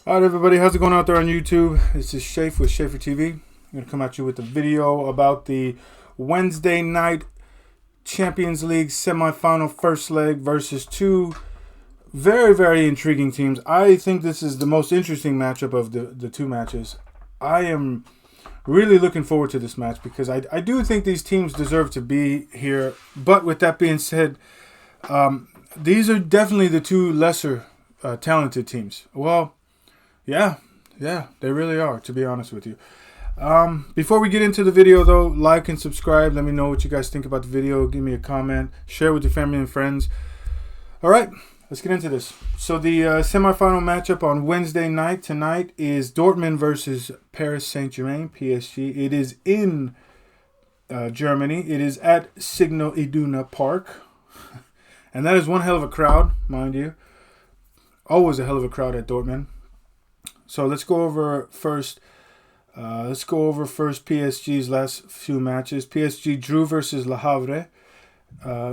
Alright everybody, how's it going out there on YouTube? This is Shafe with Shafer TV. I'm going to come at you with a video about the Wednesday night Champions League semi-final first leg versus two very intriguing teams. I think this is the most interesting matchup of the two matches. I am really looking forward to this match because I do think these teams deserve to be here. But with that being said, these are definitely the two lesser talented teams. Well, yeah, they really are, to be honest with you. Before we get into the video, though, like and subscribe. Let me know what you guys think about the video. Give me a comment. Share with your family and friends. All right, let's get into this. So the semifinal matchup on Wednesday night tonight is Dortmund versus Paris Saint-Germain, PSG. It is in Germany. It is at Signal Iduna Park. And that is one hell of a crowd, mind you. Always a hell of a crowd at Dortmund. So let's go over first. PSG's last few matches. PSG drew versus Le Havre,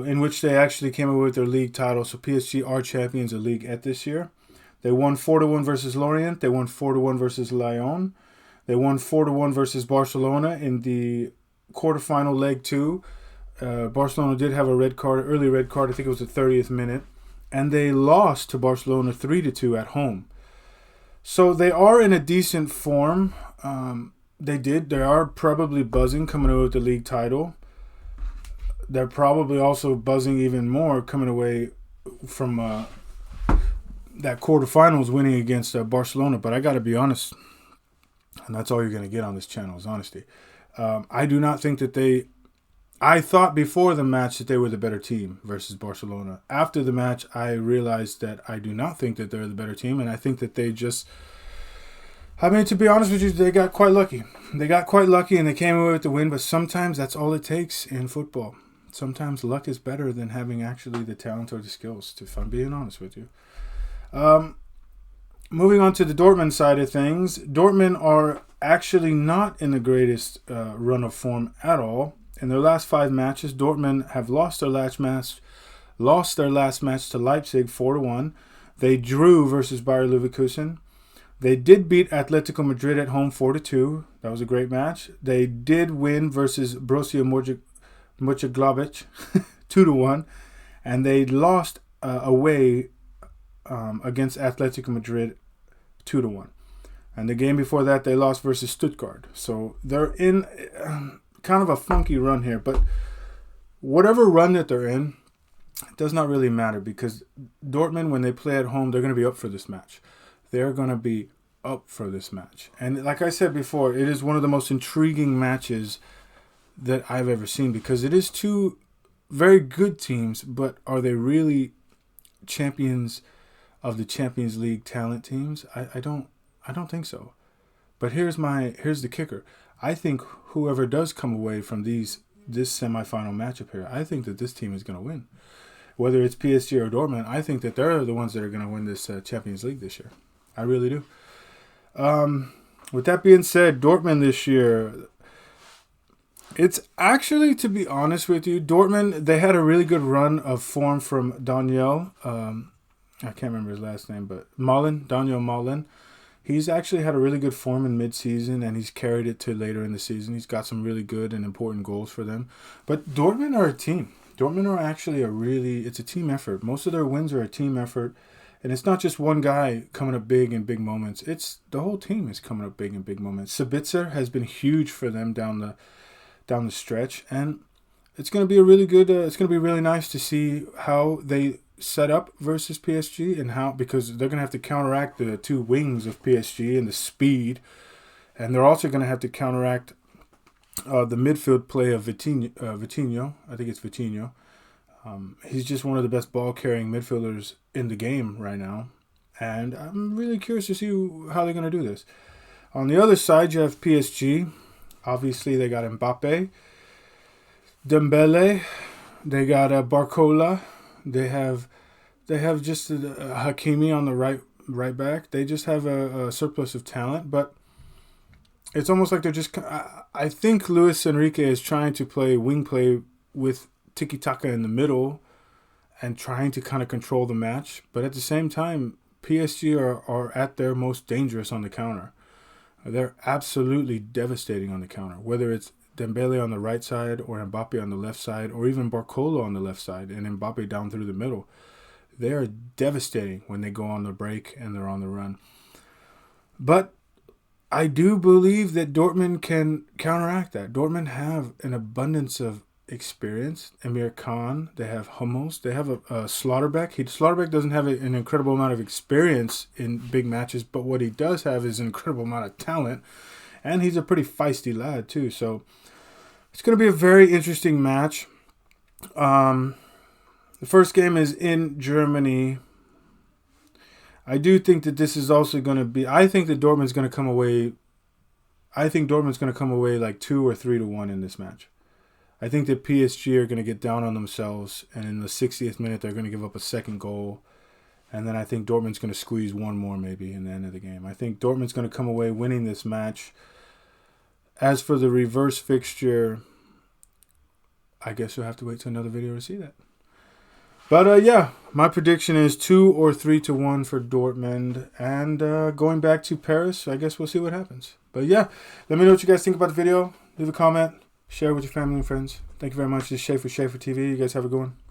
in which they actually came away with their league title. So PSG are champions of League at this year. They won 4-1 versus Lorient. They won 4-1 versus Lyon. They won 4-1 versus Barcelona in the quarterfinal leg 2. Barcelona did have a early red card. I think it was the 30th minute, and they lost to Barcelona 3-2 at home. So they are in a decent form. They are probably buzzing coming away with the league title. They're probably also buzzing even more coming away from that quarterfinals winning against Barcelona. But I got to be honest, and that's all you're going to get on this channel is honesty. I do not think that I thought before the match that they were the better team versus Barcelona. After the match, I realized that I do not think that they're the better team, and I think that they just... I mean, to be honest with you, they got quite lucky. They got quite lucky, and they came away with the win, but sometimes that's all it takes in football. Sometimes luck is better than having actually the talent or the skills, if I'm being honest with you. Moving on to the Dortmund side of things, Dortmund are actually not in the greatest run of form at all. In their last 5 matches, Dortmund have lost their last match to Leipzig 4-1. They drew versus Bayer Leverkusen. They did beat Atletico Madrid at home 4-2. That was a great match. They did win versus Borussia Mönchengladbach 2-1, and they lost away against Atletico Madrid 2-1. And the game before that, they lost versus Stuttgart. So they're in kind of a funky run here, but whatever run that they're in, it does not really matter because Dortmund, when they play at home, they're going to be up for this match. They're going to be up for this match. And like I said before, it is one of the most intriguing matches that I've ever seen because it is two very good teams, but are they really champions of the Champions League talent teams? I don't think so. But here's the kicker. I think whoever does come away from this semifinal matchup here, I think that this team is going to win. Whether it's PSG or Dortmund, I think that they're the ones that are going to win this Champions League this year. I really do. With that being said, Dortmund this year, it's actually, to be honest with you, Dortmund, they had a really good run of form from Daniel. I can't remember his last name, but Daniel Malen. He's actually had a really good form in mid-season, and he's carried it to later in the season. He's got some really good and important goals for them. But Dortmund are a team. Dortmund are actually it's a team effort. Most of their wins are a team effort. And it's not just one guy coming up big in big moments. It's the whole team is coming up big in big moments. Sabitzer has been huge for them down the stretch. And it's going to be it's going to be really nice to see how they set up versus PSG and because they're going to have to counteract the two wings of PSG and the speed, and they're also going to have to counteract the midfield play of Vitinho. I think it's Vitinho. He's just one of the best ball carrying midfielders in the game right now, and I'm really curious to see how they're going to do this. On the other side, you have PSG. Obviously, they got Mbappe, Dembele, they got Barcola. They have just Hakimi on the right back. They just have a surplus of talent, but it's almost like they're just... I think Luis Enrique is trying to play wing play with tiki-taka in the middle and trying to kind of control the match. But at the same time, PSG are at their most dangerous on the counter. They're absolutely devastating on the counter, whether it's Dembele on the right side or Mbappe on the left side or even Barcola on the left side and Mbappe down through the middle. They are devastating when they go on the break and they're on the run. But I do believe that Dortmund can counteract that. Dortmund have an abundance of experience. Emir Khan, they have Hummels, they have a Slaughterbeck. Slaughterbeck doesn't have an incredible amount of experience in big matches, but what he does have is an incredible amount of talent, and he's a pretty feisty lad too. So it's going to be a very interesting match. The first game is in Germany. I do think that this is also going to be. I think that Dortmund's going to come away. I think Dortmund's going to come away like 2 or 3-1 in this match. I think that PSG are going to get down on themselves, and in the 60th minute, they're going to give up a second goal. And then I think Dortmund's going to squeeze one more maybe in the end of the game. I think Dortmund's going to come away winning this match. As for the reverse fixture, I guess you'll have to wait till another video to see that. But yeah, my prediction is 2 or 3-1 for Dortmund. And going back to Paris, I guess we'll see what happens. But yeah, let me know what you guys think about the video. Leave a comment. Share with your family and friends. Thank you very much. This is Schaefer TV. You guys have a good one.